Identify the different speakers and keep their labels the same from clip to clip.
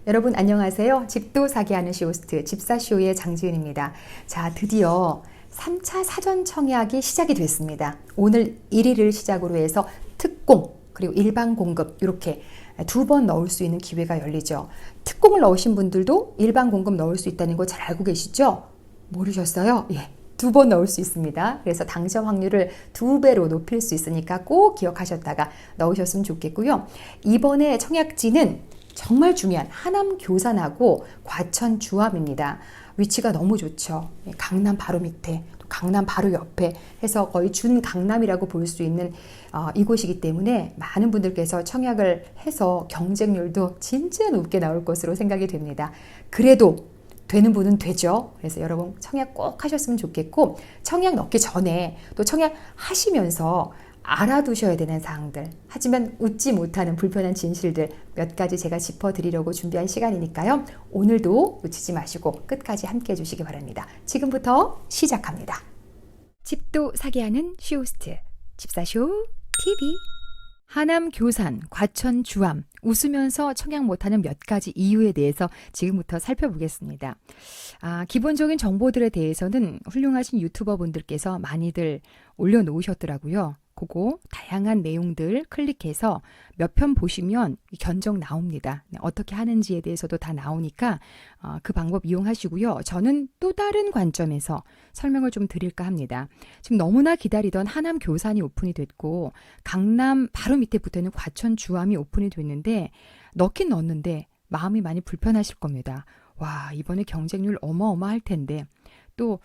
Speaker 1: 여러분 안녕하세요. 집도 사기 하는 쇼호스트 집사쇼의 장지은입니다. 자, 드디어 3차 사전 청약이 시작이 됐습니다. 오늘 1일을 시작으로 해서 특공 그리고 일반 공급 이렇게 두 번 넣을 수 있는 기회가 열리죠. 특공을 넣으신 분들도 일반 공급 넣을 수 있다는 거 잘 알고 계시죠? 모르셨어요? 예. 두 번 넣을 수 있습니다. 그래서 당첨 확률을 2배로 높일 수 있으니까 꼭 기억하셨다가 넣으셨으면 좋겠고요. 이번에 청약지는 정말 중요한 하남 교산하고 과천 주암입니다. 위치가 너무 좋죠. 강남 바로 밑에, 또 강남 바로 옆에 해서 거의 준 강남이라고 볼 수 있는 이곳이기 때문에 많은 분들께서 청약을 해서 경쟁률도 진짜 높게 나올 것으로 생각이 됩니다. 그래도 되는 분은 되죠. 그래서 여러분 청약 꼭 하셨으면 좋겠고, 청약 넣기 전에 또 청약 하시면서 알아두셔야 되는 사항들, 하지만 웃지 못하는 불편한 진실들 몇 가지 제가 짚어드리려고 준비한 시간이니까요. 오늘도 놓치지 마시고 끝까지 함께 해주시기 바랍니다. 지금부터 시작합니다. 집도 사기 하는 쇼호스트 집사쇼 TV. 하남 교산, 과천 주암, 웃으면서 청약 못하는 몇 가지 이유에 대해서 지금부터 살펴보겠습니다. 기본적인 정보들에 대해서는 훌륭하신 유튜버 분들께서 많이들 올려놓으셨더라고요. 그거 다양한 내용들 클릭해서 몇 편 보시면 견적 나옵니다. 어떻게 하는지에 대해서도 다 나오니까 그 방법 이용하시고요. 저는 또 다른 관점에서 설명을 좀 드릴까 합니다. 지금 너무나 기다리던 하남 교산이 오픈이 됐고, 강남 바로 밑에 붙어있는 과천 주암이 오픈이 됐는데, 넣긴 넣었는데 마음이 많이 불편하실 겁니다. 와, 이번에 경쟁률 어마어마할 텐데, 또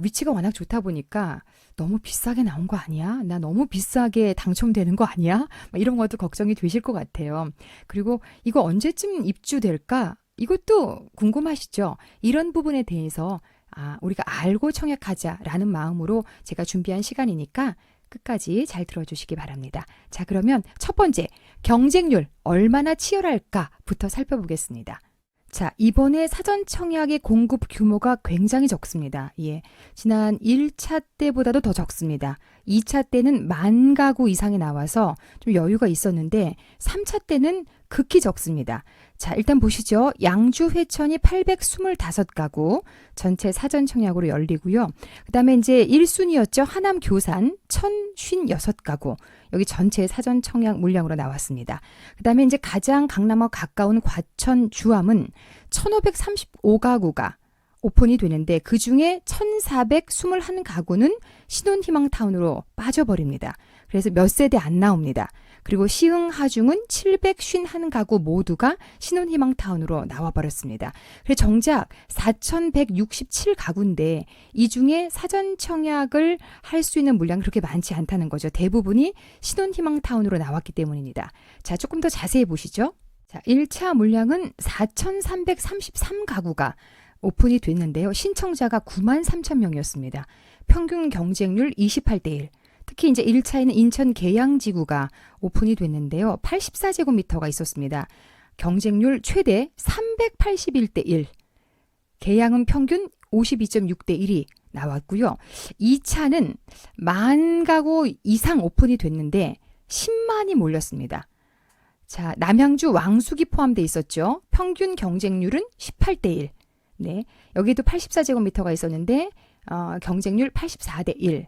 Speaker 1: 위치가 워낙 좋다 보니까 너무 비싸게 나온 거 아니야? 나 너무 비싸게 당첨되는 거 아니야? 이런 것도 걱정이 되실 것 같아요. 그리고 이거 언제쯤 입주될까? 이것도 궁금하시죠? 이런 부분에 대해서 우리가 알고 청약하자라는 마음으로 제가 준비한 시간이니까 끝까지 잘 들어주시기 바랍니다. 자, 그러면 첫 번째, 경쟁률 얼마나 치열할까부터 살펴보겠습니다. 자, 이번에 사전 청약의 공급 규모가 굉장히 적습니다. 예, 지난 1차 때보다도 더 적습니다. 2차 때는 10,000가구 이상이 나와서 좀 여유가 있었는데 3차 때는 극히 적습니다. 자, 일단 보시죠. 양주 회천이 825가구 전체 사전 청약으로 열리고요. 그 다음에 이제 1순위였죠. 하남 교산 1,056가구. 여기 전체 사전 청약 물량으로 나왔습니다. 그 다음에 이제 가장 강남과 가까운 과천 주암은 1,535가구가 오픈이 되는데, 그 중에 1,421가구는 신혼희망타운으로 빠져버립니다. 그래서 몇 세대 안 나옵니다. 그리고 시흥 하중은 751가구 모두가 신혼희망타운으로 나와버렸습니다. 그래서 정작 4,167가구인데 이 중에 사전 청약을 할 수 있는 물량이 그렇게 많지 않다는 거죠. 대부분이 신혼희망타운으로 나왔기 때문입니다. 자, 조금 더 자세히 보시죠. 자, 1차 물량은 4,333가구가 오픈이 됐는데요. 신청자가 93,000명이었습니다. 평균 경쟁률 28대 1. 특히 이제 1차에는 인천 계양지구가 오픈이 됐는데요. 84제곱미터가 있었습니다. 경쟁률 최대 381대 1. 계양은 평균 52.6대 1이 나왔고요. 2차는 10,000가구 이상 오픈이 됐는데 10만이 몰렸습니다. 자, 남양주 왕숙이 포함되어 있었죠. 평균 경쟁률은 18대 1. 네, 여기도 84제곱미터가 있었는데 경쟁률 84대 1.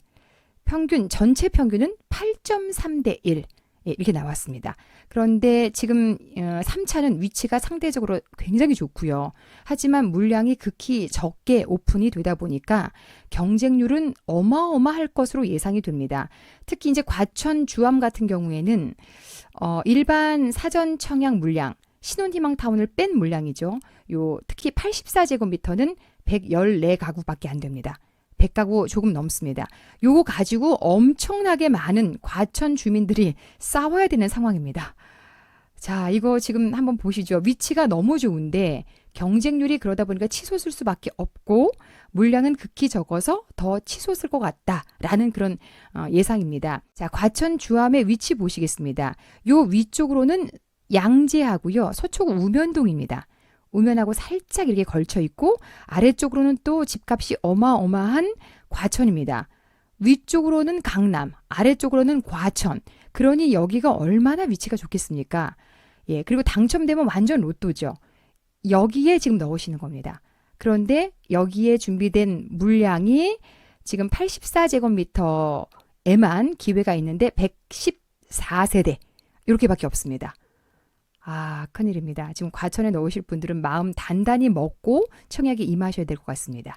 Speaker 1: 전체 평균은 8.3대 1. 예, 이렇게 나왔습니다. 그런데 지금 3차는 위치가 상대적으로 굉장히 좋고요. 하지만 물량이 극히 적게 오픈이 되다 보니까 경쟁률은 어마어마할 것으로 예상이 됩니다. 특히 이제 과천 주암 같은 경우에는 일반 사전 청약 물량, 신혼희망타운을 뺀 물량이죠. 특히 84제곱미터는 114가구밖에 안 됩니다. 100가구 조금 넘습니다. 요거 가지고 엄청나게 많은 과천 주민들이 싸워야 되는 상황입니다. 자, 이거 지금 한번 보시죠. 위치가 너무 좋은데 경쟁률이 그러다 보니까 치솟을 수밖에 없고, 물량은 극히 적어서 더 치솟을 것 같다라는 그런 예상입니다. 자, 과천 주암의 위치 보시겠습니다. 요 위쪽으로는 양재하고요. 서초구 우면동입니다. 우면하고 살짝 이렇게 걸쳐 있고, 아래쪽으로는 또 집값이 어마어마한 과천입니다. 위쪽으로는 강남, 아래쪽으로는 과천. 그러니 여기가 얼마나 위치가 좋겠습니까? 예, 그리고 당첨되면 완전 로또죠. 여기에 지금 넣으시는 겁니다. 그런데 여기에 준비된 물량이 지금 84제곱미터에만 기회가 있는데 114세대 이렇게밖에 없습니다. 아, 큰일입니다. 지금 과천에 넣으실 분들은 마음 단단히 먹고 청약에 임하셔야 될 것 같습니다.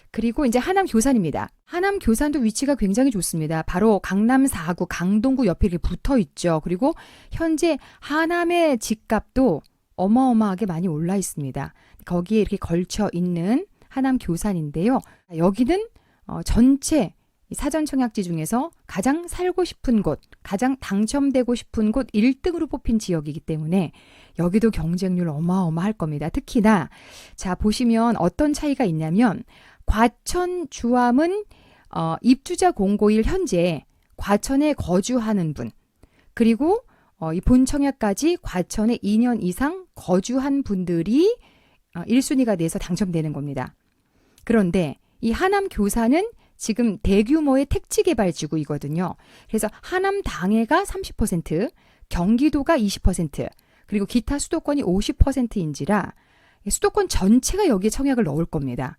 Speaker 1: 그리고 이제 하남 교산입니다. 하남 교산도 위치가 굉장히 좋습니다. 바로 강남 4구, 강동구 옆에 이렇게 붙어 있죠. 그리고 현재 하남의 집값도 어마어마하게 많이 올라 있습니다. 거기에 이렇게 걸쳐 있는 하남 교산인데요. 여기는 전체 사전 청약지 중에서 가장 살고 싶은 곳, 가장 당첨되고 싶은 곳 1등으로 뽑힌 지역이기 때문에 여기도 경쟁률 어마어마할 겁니다. 특히나 자 보시면 어떤 차이가 있냐면 과천 주암은 입주자 공고일 현재 과천에 거주하는 분 그리고 이 본청약까지 과천에 2년 이상 거주한 분들이 1순위가 돼서 당첨되는 겁니다. 그런데 이 하남 교사는 지금 대규모의 택지개발지구이거든요. 그래서 하남 당해가 30%, 경기도가 20%, 그리고 기타 수도권이 50%인지라 수도권 전체가 여기에 청약을 넣을 겁니다.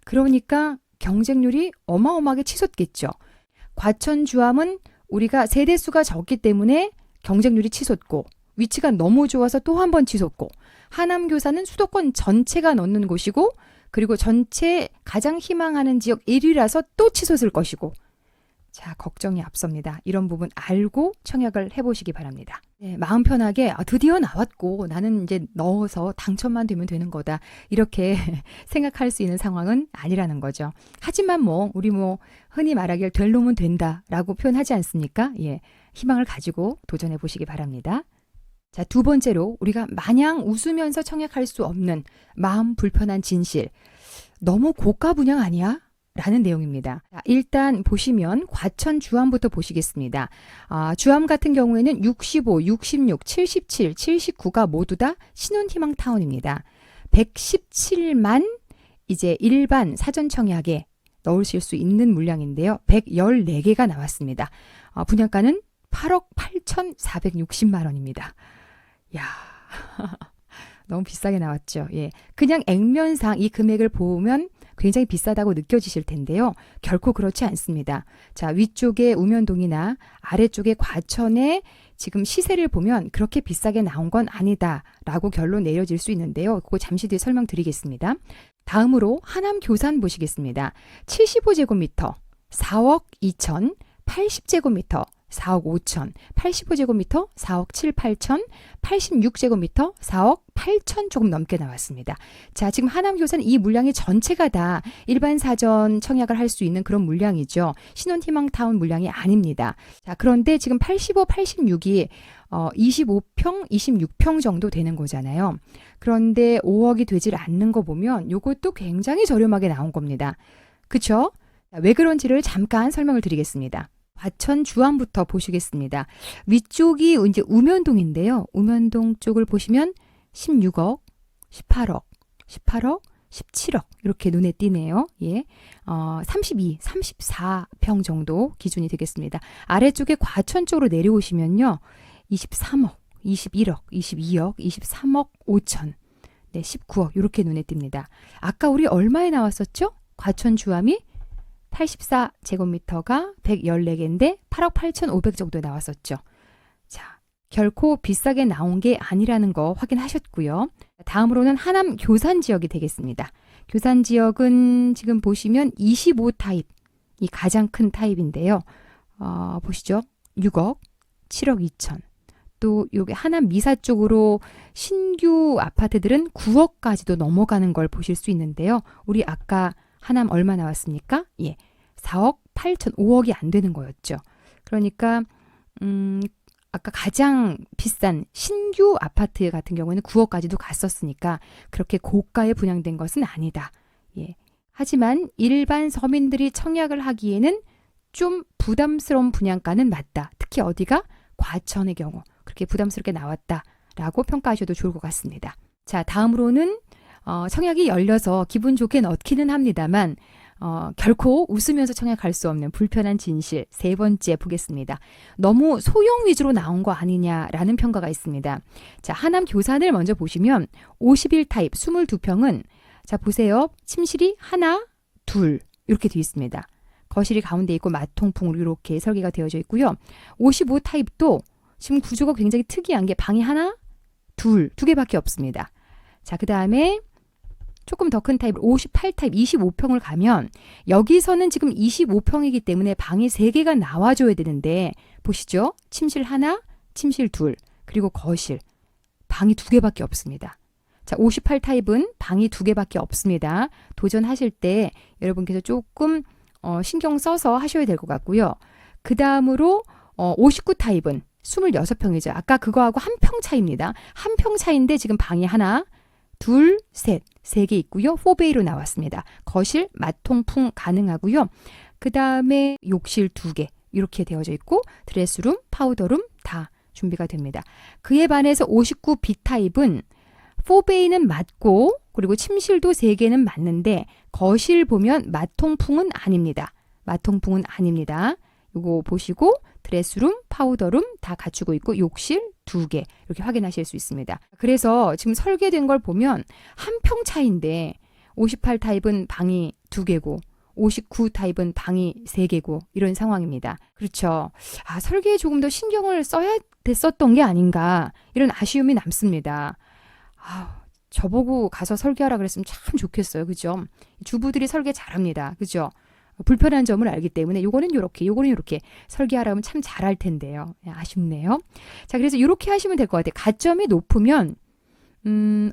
Speaker 1: 그러니까 경쟁률이 어마어마하게 치솟겠죠. 과천 주암은 우리가 세대수가 적기 때문에 경쟁률이 치솟고 위치가 너무 좋아서 또 한 번 치솟고 하남 교사는 수도권 전체가 넣는 곳이고 그리고 전체 가장 희망하는 지역 1위라서 또 치솟을 것이고 자 걱정이 앞섭니다. 이런 부분 알고 청약을 해보시기 바랍니다. 네, 마음 편하게 드디어 나왔고 나는 이제 넣어서 당첨만 되면 되는 거다 이렇게 생각할 수 있는 상황은 아니라는 거죠. 하지만 우리 흔히 말하길 될 놈은 된다라고 표현하지 않습니까? 예, 희망을 가지고 도전해 보시기 바랍니다. 자, 두 번째로 우리가 마냥 웃으면서 청약할 수 없는 마음 불편한 진실. 너무 고가 분양 아니야? 라는 내용입니다. 자, 일단 보시면 과천 주암부터 보시겠습니다. 주암 같은 경우에는 65, 66, 77, 79가 모두 다 신혼희망 타운입니다. 117만 이제 일반 사전 청약에 넣으실 수 있는 물량인데요. 114개가 나왔습니다. 분양가는 8억 8,460만 원입니다. 야, 너무 비싸게 나왔죠. 예, 그냥 액면상 이 금액을 보면 굉장히 비싸다고 느껴지실 텐데요. 결코 그렇지 않습니다. 자, 위쪽에 우면동이나 아래쪽에 과천의 지금 시세를 보면 그렇게 비싸게 나온 건 아니다라고 결론 내려질 수 있는데요. 그거 잠시 뒤에 설명드리겠습니다. 다음으로 하남 교산 보시겠습니다. 75제곱미터 4억 2천, 80제곱미터 4억 5천, 85제곱미터 4억 7, 8천, 86제곱미터 4억 8천 조금 넘게 나왔습니다. 자, 지금 하남교사는 이 물량이 전체가 다 일반 사전 청약을 할 수 있는 그런 물량이죠. 신혼희망타운 물량이 아닙니다. 자, 그런데 지금 85, 86이 25평, 26평 정도 되는 거잖아요. 그런데 5억이 되질 않는 거 보면 이것도 굉장히 저렴하게 나온 겁니다. 그쵸? 왜 그런지를 잠깐 설명을 드리겠습니다. 과천 주암부터 보시겠습니다. 위쪽이 이제 우면동인데요. 우면동 쪽을 보시면 16억, 18억, 18억, 17억 이렇게 눈에 띄네요. 예, 32, 34평 정도 기준이 되겠습니다. 아래쪽에 과천 쪽으로 내려오시면요. 23억, 21억, 22억, 23억 5천, 네, 19억 이렇게 눈에 띕니다. 아까 우리 얼마에 나왔었죠? 과천 주암이 84제곱미터가 114개인데 8억 8,500 정도에 나왔었죠. 자, 결코 비싸게 나온 게 아니라는 거 확인하셨고요. 다음으로는 하남 교산 지역이 되겠습니다. 교산 지역은 지금 보시면 25 타입, 이 가장 큰 타입인데요. 보시죠. 6억, 7억 2천. 또 여기 하남 미사 쪽으로 신규 아파트들은 9억까지도 넘어가는 걸 보실 수 있는데요. 우리 아까 하남 얼마 나왔습니까? 예, 4억 8천, 5억이 안 되는 거였죠. 그러니까 아까 가장 비싼 신규 아파트 같은 경우에는 9억까지도 갔었으니까 그렇게 고가에 분양된 것은 아니다. 예. 하지만 일반 서민들이 청약을 하기에는 좀 부담스러운 분양가는 맞다. 특히 어디가? 과천의 경우 그렇게 부담스럽게 나왔다라고 평가하셔도 좋을 것 같습니다. 자, 다음으로는 청약이 열려서 기분 좋게 넣기는 합니다만 결코 웃으면서 청약할 수 없는 불편한 진실 세 번째 보겠습니다. 너무 소형 위주로 나온 거 아니냐라는 평가가 있습니다. 자, 하남 교산을 먼저 보시면 51 타입 22평은 자 보세요. 침실이 하나, 둘 이렇게 되어 있습니다. 거실이 가운데 있고 마통풍으로 이렇게 설계가 되어져 있고요. 55 타입도 지금 구조가 굉장히 특이한 게 방이 하나, 두 개밖에 없습니다. 자, 그 다음에 조금 더 큰 타입 58 타입 25평을 가면 여기서는 지금 25평이기 때문에 방이 3개가 나와줘야 되는데 보시죠. 침실 하나, 침실 둘, 그리고 거실. 방이 2개밖에 없습니다. 자, 58 타입은 방이 2개밖에 없습니다. 도전하실 때 여러분께서 조금 신경 써서 하셔야 될 것 같고요. 그 다음으로 59 타입은 26평이죠. 아까 그거하고 한 평 차이입니다. 한 평 차이인데 지금 방이 하나, 둘, 셋, 3개 있고요. 4베이로 나왔습니다. 거실, 마통풍 가능하고요. 그 다음에 욕실 2개 이렇게 되어져 있고 드레스룸, 파우더룸 다 준비가 됩니다. 그에 반해서 59 B타입은 4베이는 맞고 그리고 침실도 3개는 맞는데 거실 보면 마통풍은 아닙니다. 마통풍은 아닙니다. 이거 보시고 드레스룸, 파우더룸 다 갖추고 있고 욕실 2개 이렇게 확인하실 수 있습니다. 그래서 지금 설계된 걸 보면 한 평 차이인데 58 타입은 방이 2개고 59 타입은 방이 3개고 이런 상황입니다. 그렇죠. 아, 설계에 조금 더 신경을 써야 됐었던 게 아닌가 이런 아쉬움이 남습니다. 저보고 가서 설계하라 그랬으면 참 좋겠어요. 그죠? 주부들이 설계 잘합니다. 그죠? 불편한 점을 알기 때문에 요거는 요렇게 요거는 요렇게 설계하라면 참 잘할 텐데요. 아쉽네요. 자, 그래서 이렇게 하시면 될 것 같아요. 가점이 높으면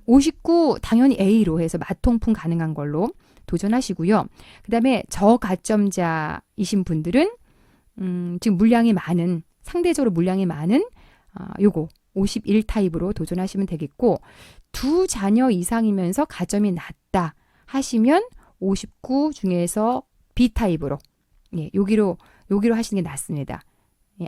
Speaker 1: 59 당연히 A로 해서 마통풍 가능한 걸로 도전하시고요. 그 다음에 저가점자이신 분들은 지금 물량이 많은 상대적으로 물량이 많은 요거 51 타입으로 도전하시면 되겠고 2 자녀 이상이면서 가점이 낮다 하시면 59 중에서 B타입으로 여기로 하시는 게 낫습니다.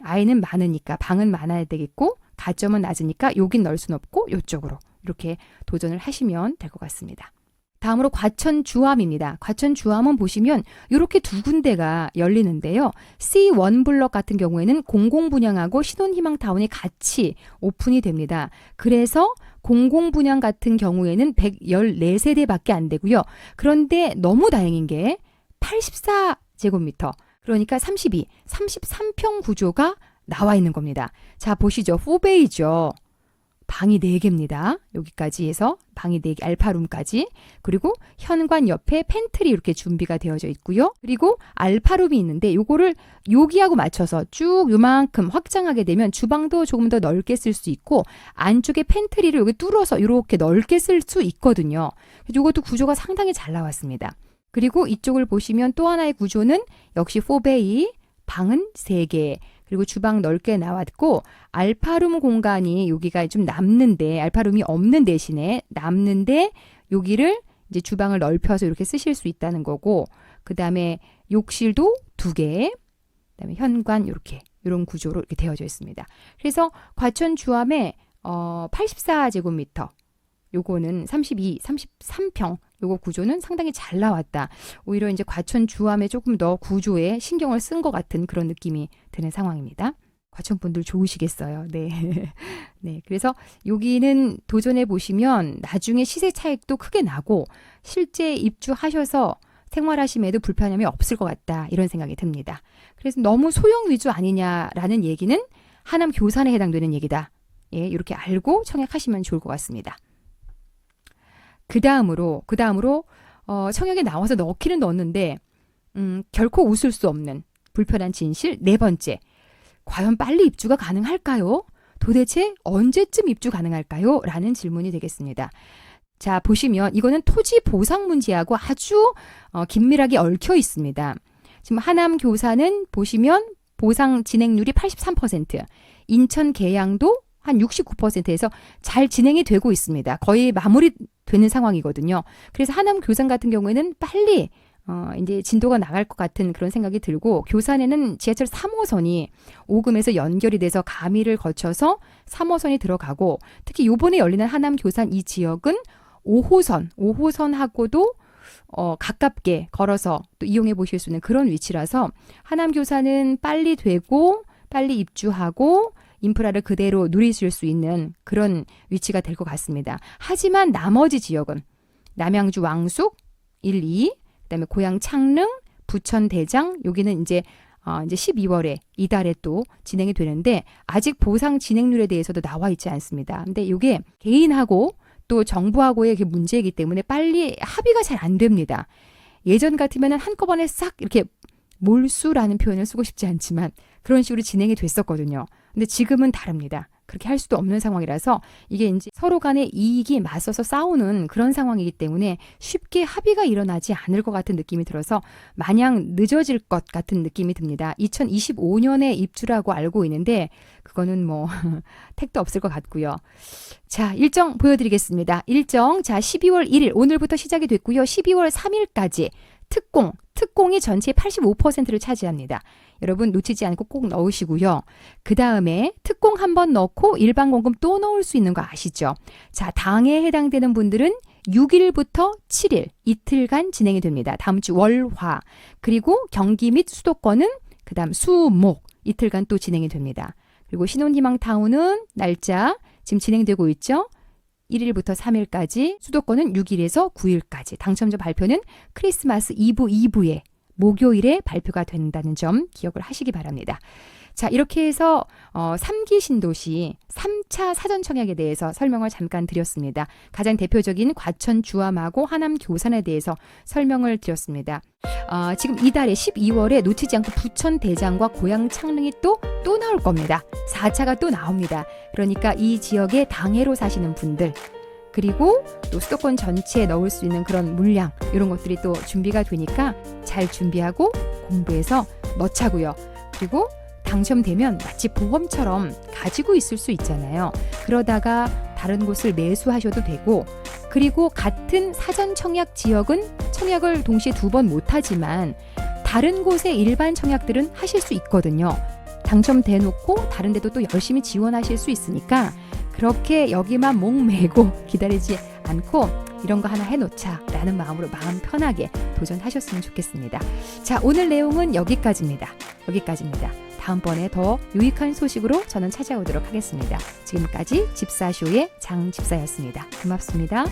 Speaker 1: 아이는 많으니까 방은 많아야 되겠고 가점은 낮으니까 여긴 넣을 수는 없고 이쪽으로 이렇게 도전을 하시면 될 것 같습니다. 다음으로 과천 주암입니다. 과천 주암은 보시면 이렇게 2군데가 열리는데요. C1 블럭 같은 경우에는 공공분양하고 신혼희망타운이 같이 오픈이 됩니다. 그래서 공공분양 같은 경우에는 114세대밖에 안 되고요. 그런데 너무 다행인 게 84제곱미터, 그러니까 33평 구조가 나와 있는 겁니다. 자, 보시죠. 4베이죠. 방이 4개입니다. 여기까지 해서 방이 4개, 알파룸까지. 그리고 현관 옆에 팬트리 이렇게 준비가 되어져 있고요. 그리고 알파룸이 있는데 요거를 여기하고 맞춰서 쭉 요만큼 확장하게 되면 주방도 조금 더 넓게 쓸 수 있고 안쪽에 팬트리를 여기 뚫어서 이렇게 넓게 쓸 수 있거든요. 요것도 구조가 상당히 잘 나왔습니다. 그리고 이쪽을 보시면 또 하나의 구조는 역시 4베이, 방은 3개, 그리고 주방 넓게 나왔고 알파룸 공간이 여기가 좀 남는데 알파룸이 없는 대신에 남는데 여기를 이제 주방을 넓혀서 이렇게 쓰실 수 있다는 거고 그 다음에 욕실도 2개, 그 다음에 현관 이렇게 이런 구조로 이렇게 되어져 있습니다. 그래서 과천 주암에 84제곱미터 요거는 33평 요거 구조는 상당히 잘 나왔다. 오히려 이제 과천 주암에 조금 더 구조에 신경을 쓴 것 같은 그런 느낌이 드는 상황입니다. 과천 분들 좋으시겠어요. 네. 네. 그래서 여기는 도전해 보시면 나중에 시세 차익도 크게 나고 실제 입주하셔서 생활하심에도 불편함이 없을 것 같다. 이런 생각이 듭니다. 그래서 너무 소형 위주 아니냐라는 얘기는 하남 교산에 해당되는 얘기다. 예, 이렇게 알고 청약하시면 좋을 것 같습니다. 그 다음으로 청약에 나와서 넣기는 넣었는데 결코 웃을 수 없는 불편한 진실 4번째. 과연 빨리 입주가 가능할까요? 도대체 언제쯤 입주 가능할까요? 라는 질문이 되겠습니다. 자, 보시면 이거는 토지 보상 문제하고 아주 긴밀하게 얽혀 있습니다. 지금 하남 교산은 보시면 보상 진행률이 83%, 인천 계양도 한 69%에서 잘 진행이 되고 있습니다. 거의 마무리되는 상황이거든요. 그래서 하남 교산 같은 경우에는 빨리 이제 진도가 나갈 것 같은 그런 생각이 들고 교산에는 지하철 3호선이 오금에서 연결이 돼서 가미를 거쳐서 3호선이 들어가고 특히 이번에 열리는 하남 교산 이 지역은 5호선하고도 가깝게 걸어서 또 이용해 보실 수 있는 그런 위치라서 하남교사는 빨리 되고 빨리 입주하고 인프라를 그대로 누리실 수 있는 그런 위치가 될 것 같습니다. 하지만 나머지 지역은 남양주 왕숙 1, 2, 그다음에 고양 창릉, 부천 대장 여기는 이제 12월에 이달에 또 진행이 되는데 아직 보상 진행률에 대해서도 나와 있지 않습니다. 근데 이게 개인하고 또 정부하고의 문제이기 때문에 빨리 합의가 잘 안 됩니다. 예전 같으면 한꺼번에 싹 이렇게 몰수라는 표현을 쓰고 싶지 않지만 그런 식으로 진행이 됐었거든요. 근데 지금은 다릅니다. 그렇게 할 수도 없는 상황이라서 이게 이제 서로 간의 이익이 맞서서 싸우는 그런 상황이기 때문에 쉽게 합의가 일어나지 않을 것 같은 느낌이 들어서 마냥 늦어질 것 같은 느낌이 듭니다. 2025년에 입주라고 알고 있는데 그거는 뭐 택도 없을 것 같고요. 자, 일정 보여드리겠습니다. 일정, 자 12월 1일 오늘부터 시작이 됐고요. 12월 3일까지 특공이 전체의 85%를 차지합니다. 여러분 놓치지 않고 꼭 넣으시고요. 그 다음에 특공 한 번 넣고 일반 공금 또 넣을 수 있는 거 아시죠? 자, 당에 해당되는 분들은 6일부터 7일 이틀간 진행이 됩니다. 다음 주 월화 그리고 경기 및 수도권은 그 다음 수목 이틀간 또 진행이 됩니다. 그리고 신혼희망타운은 날짜 지금 진행되고 있죠? 1일부터 3일까지 수도권은 6일에서 9일까지 당첨자 발표는 크리스마스 이브에 목요일에 발표가 된다는 점 기억을 하시기 바랍니다. 자, 이렇게 해서 3기 신도시 3차 사전 청약에 대해서 설명을 잠깐 드렸습니다. 가장 대표적인 과천 주암하고 하남 교산에 대해서 설명을 드렸습니다. 지금 이달에 12월에 놓치지 않고 부천 대장과 고양 창릉이 또 나올 겁니다. 4차가 또 나옵니다. 그러니까 이 지역에 당해로 사시는 분들 그리고 또 수도권 전체에 넣을 수 있는 그런 물량 이런 것들이 또 준비가 되니까 잘 준비하고 공부해서 넣자고요. 그리고 당첨되면 마치 보험처럼 가지고 있을 수 있잖아요. 그러다가 다른 곳을 매수하셔도 되고 그리고 같은 사전 청약 지역은 청약을 동시에 2번 못하지만 다른 곳의 일반 청약들은 하실 수 있거든요. 당첨돼놓고 다른 데도 또 열심히 지원하실 수 있으니까 그렇게 여기만 목매고 기다리지 않고 이런 거 하나 해놓자라는 마음으로 마음 편하게 도전하셨으면 좋겠습니다. 자, 오늘 내용은 여기까지입니다. 다음번에 더 유익한 소식으로 저는 찾아오도록 하겠습니다. 지금까지 집사쇼의 장집사였습니다. 고맙습니다.